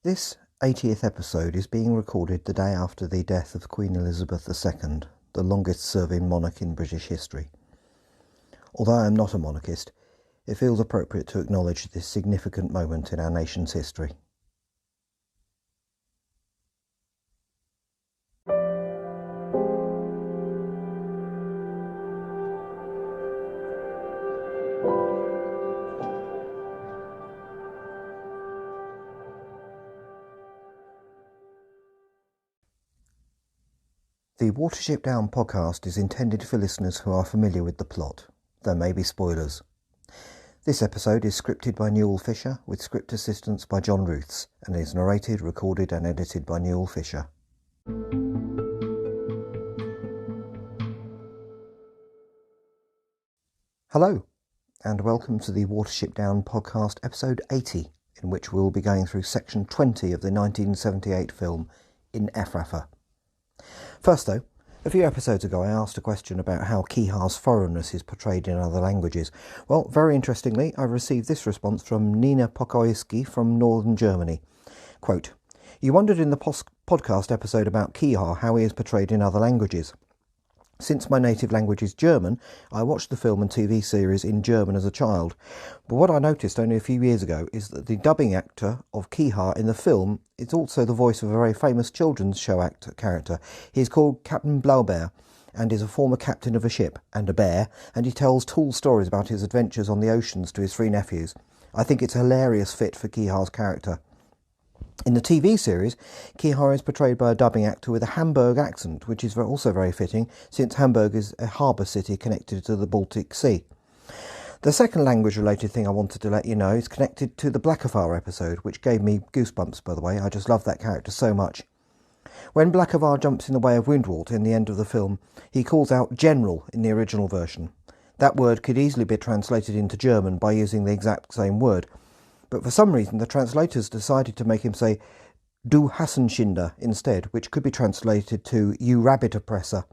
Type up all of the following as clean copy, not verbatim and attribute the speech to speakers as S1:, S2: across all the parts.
S1: This 80th episode is being recorded the day after the death of Queen Elizabeth II, the longest-serving monarch in British history. Although I am not a monarchist, it feels appropriate to acknowledge this significant moment in our nation's history. The Watership Down Podcast is intended for listeners who are familiar with the plot. There may be spoilers. This episode is scripted by Newell Fisher, with script assistance by John Ruths, and is narrated, recorded and edited by Newell Fisher. Hello, and welcome to the Watership Down Podcast, episode 80, in which we'll be going through section 20 of the 1978 film In Efrafa. First though, a few episodes ago I asked a question about how Kihar's foreignness is portrayed in other languages. Well, very interestingly, I received this response from Nina Pokoyski from northern Germany. Quote, "You wondered in the podcast episode about Kihar how he is portrayed in other languages. Since my native language is German, I watched the film and TV series in German as a child. But what I noticed only a few years ago is that the dubbing actor of Kihar in the film is also the voice of a very famous children's show character. He is called Captain Blaubeer and is a former captain of a ship and a bear, and he tells tall stories about his adventures on the oceans to his three nephews. I think it's a hilarious fit for Kihar's character. In the TV series, Kihar is portrayed by a dubbing actor with a Hamburg accent, which is also very fitting, since Hamburg is a harbour city connected to the Baltic Sea. The second language-related thing I wanted to let you know is connected to the Blackavar episode, which gave me goosebumps, by the way. I just love that character so much. When Blackavar jumps in the way of Woundwort in the end of the film, he calls out General in the original version. That word could easily be translated into German by using the exact same word, but for some reason the translators decided to make him say Du Hassenschinder instead, which could be translated to You Rabbit Oppressor.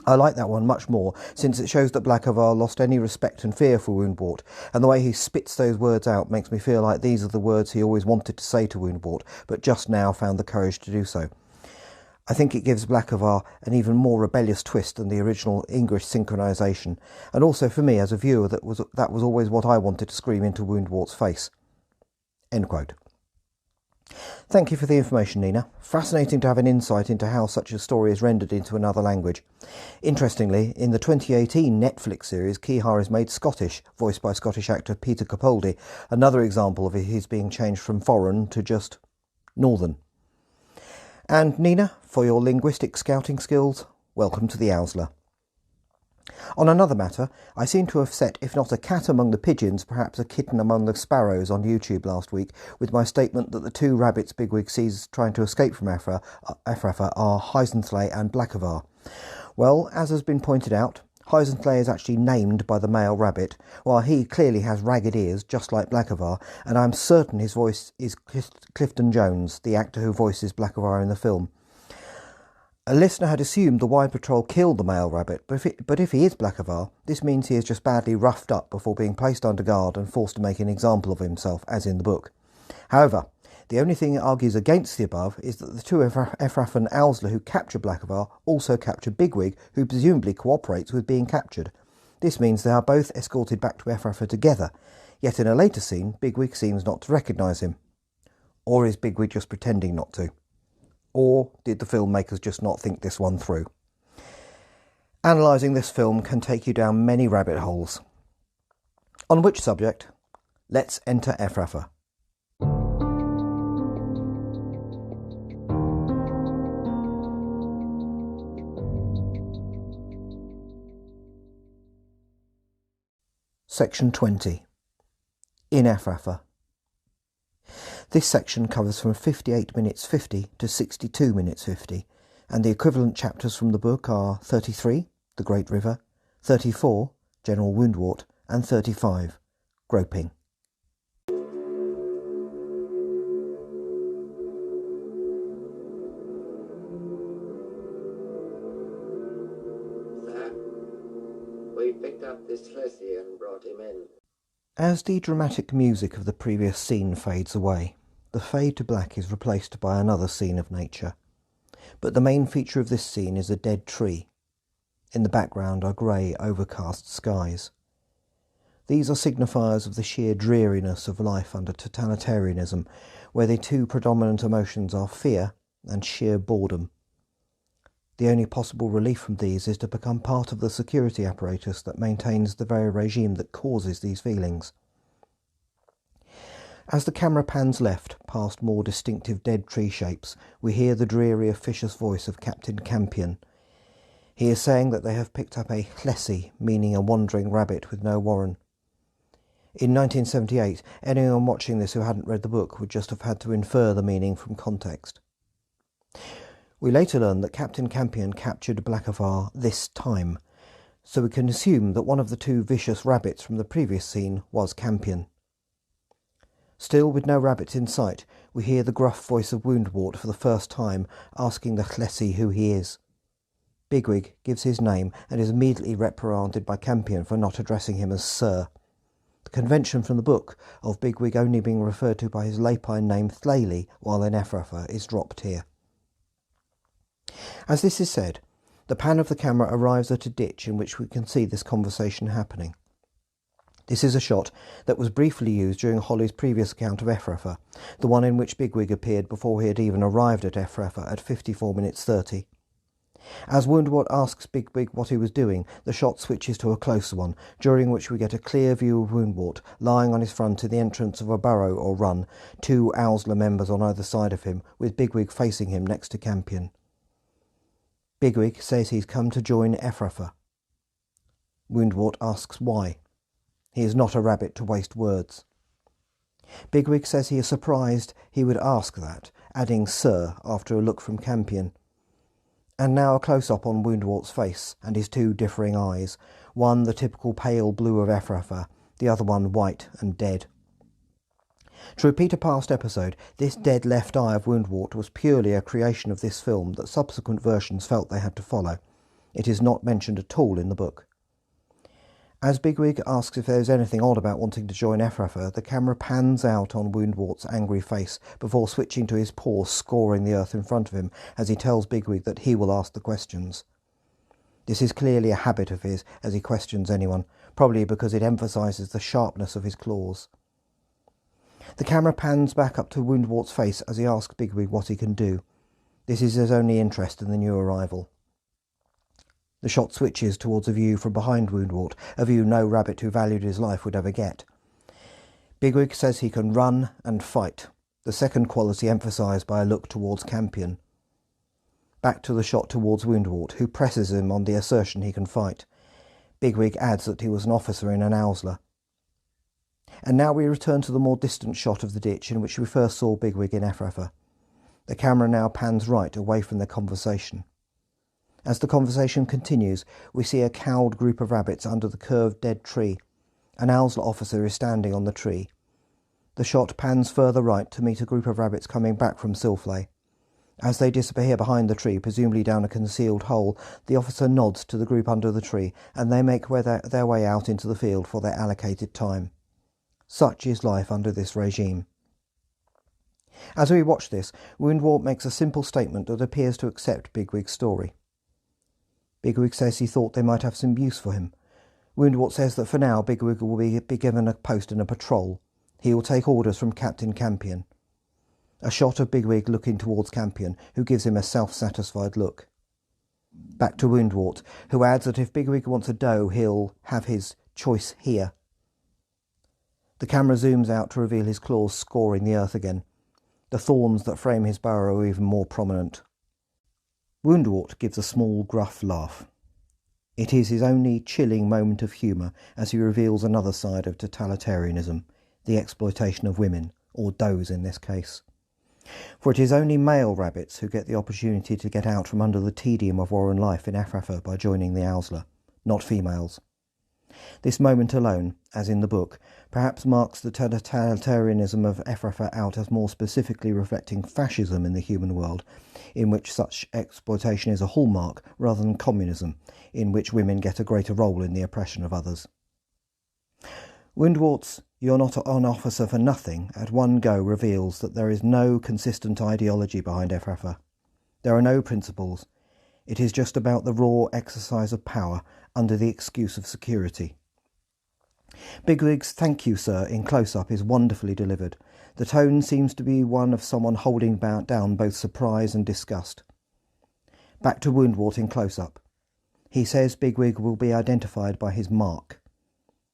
S1: I like that one much more, since it shows that Blackavar lost any respect and fear for Woundwort, and the way he spits those words out makes me feel like these are the words he always wanted to say to Woundwort, but just now found the courage to do so. I think it gives Blackavar an even more rebellious twist than the original English synchronisation, and also for me as a viewer that was always what I wanted to scream into Woundwort's face." End quote. Thank you for the information, Nina. Fascinating to have an insight into how such a story is rendered into another language. Interestingly, in the 2018 Netflix series, Kihar is made Scottish, voiced by Scottish actor Peter Capaldi, another example of his being changed from foreign to just northern. And Nina, for your linguistic scouting skills, welcome to the Owsler. On another matter, I seem to have set, if not a cat among the pigeons, perhaps a kitten among the sparrows on YouTube last week with my statement that the two rabbits Bigwig sees trying to escape from Efrafa are Heisensley and Blackavar. Well, as has been pointed out, Heisensley is actually named by the male rabbit, while he clearly has ragged ears just like Blackavar, and I'm certain his voice is Clifton Jones, the actor who voices Blackavar in the film. A listener had assumed the Wide Patrol killed the male rabbit, but if he is Blackavar, this means he is just badly roughed up before being placed under guard and forced to make an example of himself, as in the book. However, the only thing that argues against the above is that the two Efrafan Owsler who capture Blackavar also capture Bigwig, who presumably cooperates with being captured. This means they are both escorted back to Efrafa together, yet in a later scene, Bigwig seems not to recognise him. Or is Bigwig just pretending not to? Or did the filmmakers just not think this one through? Analysing this film can take you down many rabbit holes. On which subject? Let's enter Efrafa. Section 20. In Efrafa. This section covers from 58 minutes 50 to 62 minutes 50, and the equivalent chapters from the book are 33, The Great River, 34, General Woundwort, and 35, Groping.
S2: Sir, we picked up this Flessie and brought him in.
S1: As the dramatic music of the previous scene fades away, the fade to black is replaced by another scene of nature. But the main feature of this scene is a dead tree. In the background are grey, overcast skies. These are signifiers of the sheer dreariness of life under totalitarianism, where the two predominant emotions are fear and sheer boredom. The only possible relief from these is to become part of the security apparatus that maintains the very regime that causes these feelings. As the camera pans left, past more distinctive dead tree shapes, we hear the dreary, officious voice of Captain Campion. He is saying that they have picked up a hlessi, meaning a wandering rabbit with no warren. In 1978, anyone watching this who hadn't read the book would just have had to infer the meaning from context. We later learn that Captain Campion captured Blackafar this time, so we can assume that one of the two vicious rabbits from the previous scene was Campion. Still, with no rabbits in sight, we hear the gruff voice of Woundwort for the first time, asking the hlessi who he is. Bigwig gives his name and is immediately reprimanded by Campion for not addressing him as Sir. The convention from the book of Bigwig only being referred to by his lapine name Thlaeli while in Efrafa is dropped here. As this is said, the pan of the camera arrives at a ditch in which we can see this conversation happening. This is a shot that was briefly used during Holly's previous account of Efrafa, the one in which Bigwig appeared before he had even arrived at Efrafa at 54 minutes 30. As Woundwort asks Bigwig what he was doing, the shot switches to a closer one, during which we get a clear view of Woundwort lying on his front in the entrance of a burrow or run, two Owsla members on either side of him, with Bigwig facing him next to Campion. Bigwig says he's come to join Efrafa. Woundwort asks why. He is not a rabbit to waste words. Bigwig says he is surprised he would ask that, adding Sir after a look from Campion. And now a close-up on Woundwort's face and his two differing eyes, one the typical pale blue of Efrafa, the other one white and dead. To repeat a past episode, this dead left eye of Woundwort was purely a creation of this film that subsequent versions felt they had to follow. It is not mentioned at all in the book. As Bigwig asks if there is anything odd about wanting to join Efrafa, the camera pans out on Woundwort's angry face before switching to his paw scoring the earth in front of him as he tells Bigwig that he will ask the questions. This is clearly a habit of his as he questions anyone, probably because it emphasises the sharpness of his claws. The camera pans back up to Woundwort's face as he asks Bigwig what he can do. This is his only interest in the new arrival. The shot switches towards a view from behind Woundwort, a view no rabbit who valued his life would ever get. Bigwig says he can run and fight, the second quality emphasised by a look towards Campion. Back to the shot towards Woundwort, who presses him on the assertion he can fight. Bigwig adds that he was an officer in an Owsla. And now we return to the more distant shot of the ditch in which we first saw Bigwig in Efrafa. The camera now pans right away from their conversation. As the conversation continues, we see a cowed group of rabbits under the curved dead tree. An Owsla officer is standing on the tree. The shot pans further right to meet a group of rabbits coming back from Silflay. As they disappear behind the tree, presumably down a concealed hole, the officer nods to the group under the tree, and they make their way out into the field for their allocated time. Such is life under this regime. As we watch this, Woundwort makes a simple statement that appears to accept Bigwig's story. Bigwig says he thought they might have some use for him. Woundwort says that for now Bigwig will be given a post in a patrol. He will take orders from Captain Campion. A shot of Bigwig looking towards Campion, who gives him a self-satisfied look. Back to Woundwort, who adds that if Bigwig wants a doe, he'll have his choice here. The camera zooms out to reveal his claws scoring the earth again. The thorns that frame his burrow are even more prominent. Woundwort gives a small, gruff laugh. It is his only chilling moment of humour as he reveals another side of totalitarianism, the exploitation of women, or does in this case. For it is only male rabbits who get the opportunity to get out from under the tedium of warren life in Efrafa by joining the Owsla, not females. This moment alone, as in the book, perhaps marks the totalitarianism of Efrafa out as more specifically reflecting fascism in the human world, in which such exploitation is a hallmark rather than communism, in which women get a greater role in the oppression of others. Woundwort's "You're not an officer for nothing" at one go reveals that there is no consistent ideology behind Efrafa. There are no principles. It is just about the raw exercise of power under the excuse of security. Bigwig's "thank you, sir" in close-up is wonderfully delivered. The tone seems to be one of someone holding down both surprise and disgust. Back to Woundwort in close-up. He says Bigwig will be identified by his mark.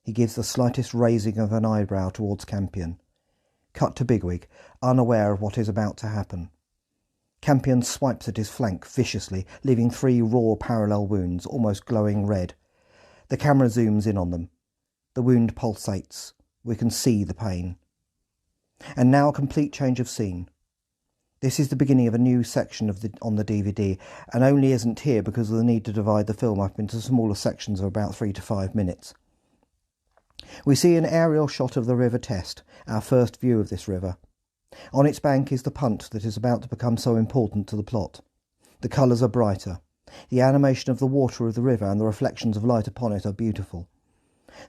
S1: He gives the slightest raising of an eyebrow towards Campion. Cut to Bigwig, unaware of what is about to happen. Campion swipes at his flank viciously, leaving 3 raw parallel wounds, almost glowing red. The camera zooms in on them. The wound pulsates. We can see the pain. And now a complete change of scene. This is the beginning of a new section on the DVD, and only isn't here because of the need to divide the film up into smaller sections of about 3 to 5 minutes. We see an aerial shot of the River Test, our first view of this river. On its bank is the punt that is about to become so important to the plot. The colours are brighter. The animation of the water of the river and the reflections of light upon it are beautiful.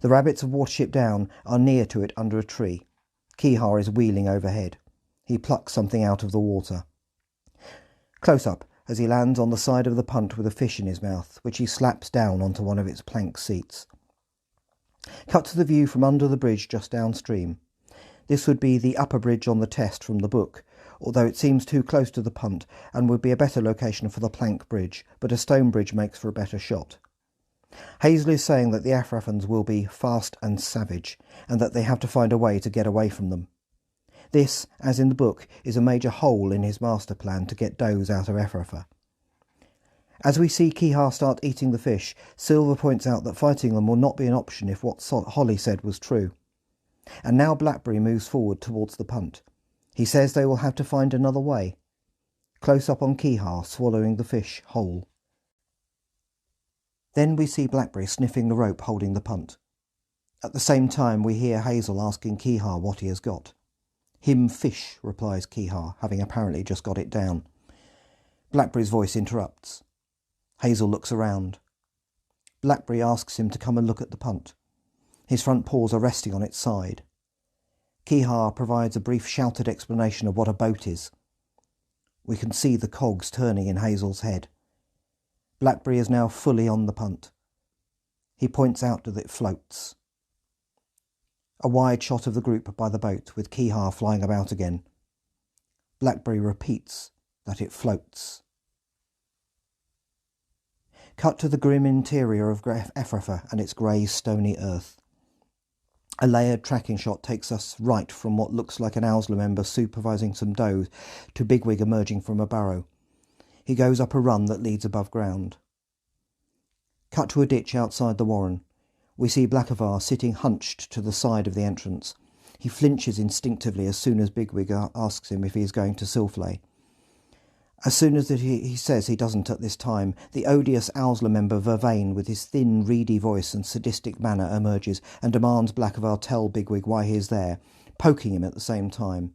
S1: The rabbits of Watership Down are near to it under a tree. Keehar is wheeling overhead. He plucks something out of the water. Close up as he lands on the side of the punt with a fish in his mouth, which he slaps down onto one of its plank seats. Cut to the view from under the bridge just downstream. This would be the upper bridge on the Test from the book, although it seems too close to the punt and would be a better location for the plank bridge, but a stone bridge makes for a better shot. Hazel is saying that the Efrafans will be fast and savage, and that they have to find a way to get away from them. This, as in the book, is a major hole in his master plan to get does out of Efrafa. As we see Keehar start eating the fish, Silver points out that fighting them will not be an option if what Holly said was true. And now Blackberry moves forward towards the punt. He says they will have to find another way. Close up on Keehar swallowing the fish whole. Then we see Blackberry sniffing the rope holding the punt. At the same time we hear Hazel asking Keehar what he has got. "Him fish," replies Keehar, having apparently just got it down. Blackberry's voice interrupts. Hazel looks around. Blackberry asks him to come and look at the punt. His front paws are resting on its side. Keehar provides a brief shouted explanation of what a boat is. We can see the cogs turning in Hazel's head. Blackberry is now fully on the punt. He points out that it floats. A wide shot of the group by the boat, with Keehar flying about again. Blackberry repeats that it floats. Cut to the grim interior of Efrafa and its grey stony earth. A layered tracking shot takes us right from what looks like an Owsla member supervising some doe to Bigwig emerging from a barrow. He goes up a run that leads above ground. Cut to a ditch outside the warren. We see Blackavar sitting hunched to the side of the entrance. He flinches instinctively as soon as Bigwig asks him if he is going to Silflay. As soon as he says he doesn't at this time, the odious Owsla member Vervain, with his thin, reedy voice and sadistic manner, emerges and demands Blackavar tell Bigwig why he is there, poking him at the same time.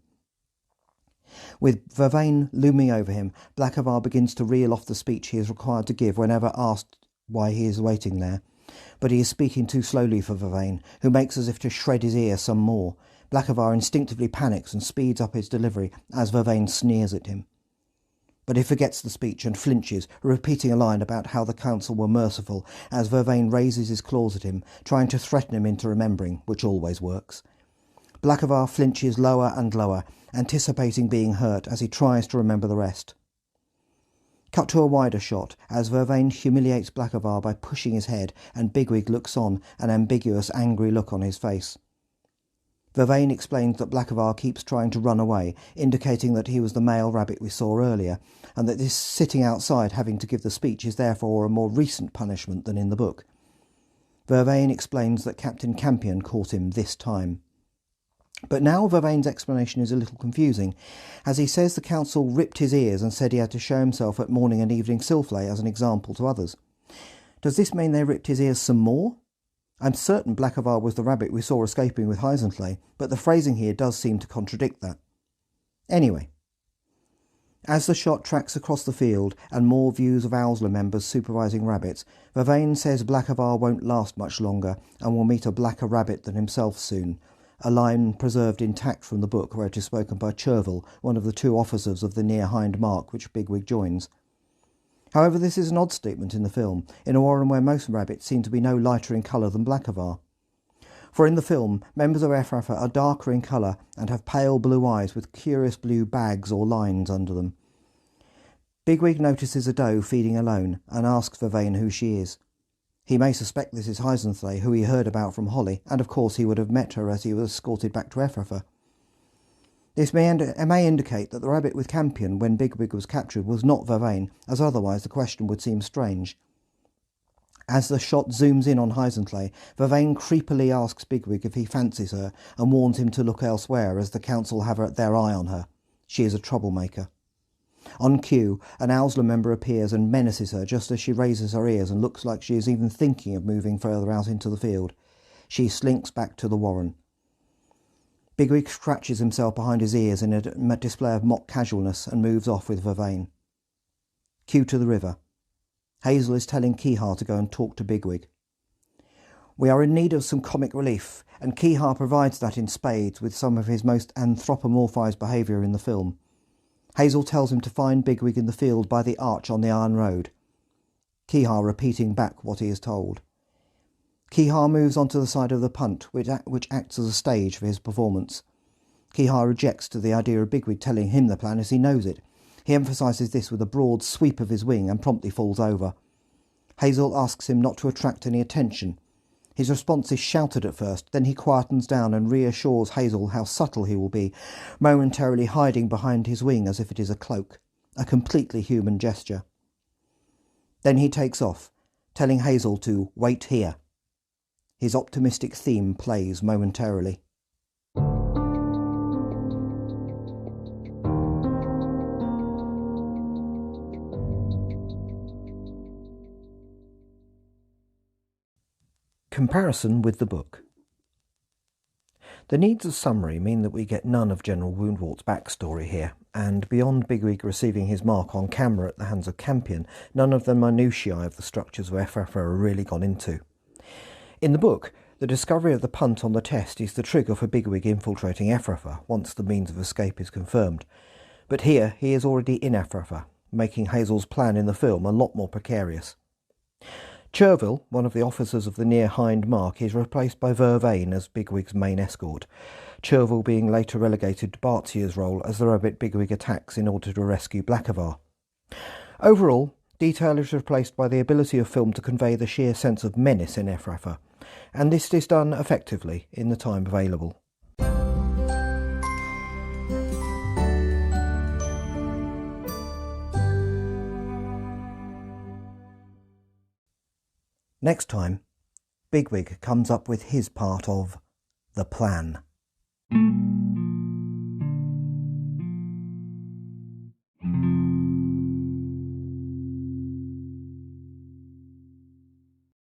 S1: With Vervain looming over him, Blackavar begins to reel off the speech he is required to give whenever asked why he is waiting there. But he is speaking too slowly for Vervain, who makes as if to shred his ear some more. Blackavar instinctively panics and speeds up his delivery as Vervain sneers at him. But he forgets the speech and flinches, repeating a line about how the council were merciful, as Vervain raises his claws at him, trying to threaten him into remembering, which always works. Blackavar flinches lower and lower, anticipating being hurt as he tries to remember the rest. Cut to a wider shot, as Vervain humiliates Blackavar by pushing his head, and Bigwig looks on, an ambiguous, angry look on his face. Vervain explains that Blackavar keeps trying to run away, indicating that he was the male rabbit we saw earlier, and that this sitting outside having to give the speech is therefore a more recent punishment than in the book. Vervain explains that Captain Campion caught him this time. But now Vervain's explanation is a little confusing, as he says the council ripped his ears and said he had to show himself at morning and evening Silflay as an example to others. Does this mean they ripped his ears some more? I'm certain Blackavar was the rabbit we saw escaping with Heisenflay, but the phrasing here does seem to contradict that. Anyway, as the shot tracks across the field and more views of Owsla members supervising rabbits, Vervain says Blackavar won't last much longer and will meet a blacker rabbit than himself soon, a line preserved intact from the book where it is spoken by Chervil, one of the two officers of the near hind mark which Bigwig joins. However, this is an odd statement in the film, in a warren where most rabbits seem to be no lighter in colour than Blackavar. For in the film, members of Efrafa are darker in colour and have pale blue eyes with curious blue bags or lines under them. Bigwig notices a doe feeding alone and asks Vervain who she is. He may suspect this is Hyzenthle, who he heard about from Holly, and of course he would have met her as he was escorted back to Efrafa. This may indicate that the rabbit with Campion when Bigwig was captured was not Vervain, as otherwise the question would seem strange. As the shot zooms in on Hyzenthle, Vervain creepily asks Bigwig if he fancies her and warns him to look elsewhere as the council have their eye on her. She is a troublemaker. On cue, an Owsla member appears and menaces her just as she raises her ears and looks like she is even thinking of moving further out into the field. She slinks back to the warren. Bigwig scratches himself behind his ears in a display of mock casualness and moves off with Vervain. Cue to the river. Hazel is telling Kihar to go and talk to Bigwig. We are in need of some comic relief, and Kihar provides that in spades with some of his most anthropomorphised behaviour in the film. Hazel tells him to find Bigwig in the field by the arch on the iron road. Kihar repeating back what he is told. Kihar moves onto the side of the punt, which acts as a stage for his performance. Kihar rejects to the idea of Bigwig telling him the plan as he knows it. He emphasises this with a broad sweep of his wing and promptly falls over. Hazel asks him not to attract any attention. His response is shouted at first, then he quietens down and reassures Hazel how subtle he will be, momentarily hiding behind his wing as if it is a cloak, a completely human gesture. Then he takes off, telling Hazel to wait here. His optimistic theme plays momentarily. Comparison with the book. The needs of summary mean that we get none of General Woundwart's backstory here, and beyond Bigwig receiving his mark on camera at the hands of Campion, none of the minutiae of the structures of Efrafa are really gone into. In the book, the discovery of the punt on the test is the trigger for Bigwig infiltrating Efrafa once the means of escape is confirmed. But here he is already in Efrafa, making Hazel's plan in the film a lot more precarious. Chervil, one of the officers of the near hind mark, is replaced by Vervain as Bigwig's main escort, Chervil being later relegated to Bartsia's role as the rabbit Bigwig attacks in order to rescue Blackavar. Overall, detail is replaced by the ability of film to convey the sheer sense of menace in Efrafa, and this is done effectively in the time available. Next time, Bigwig comes up with his part of the plan.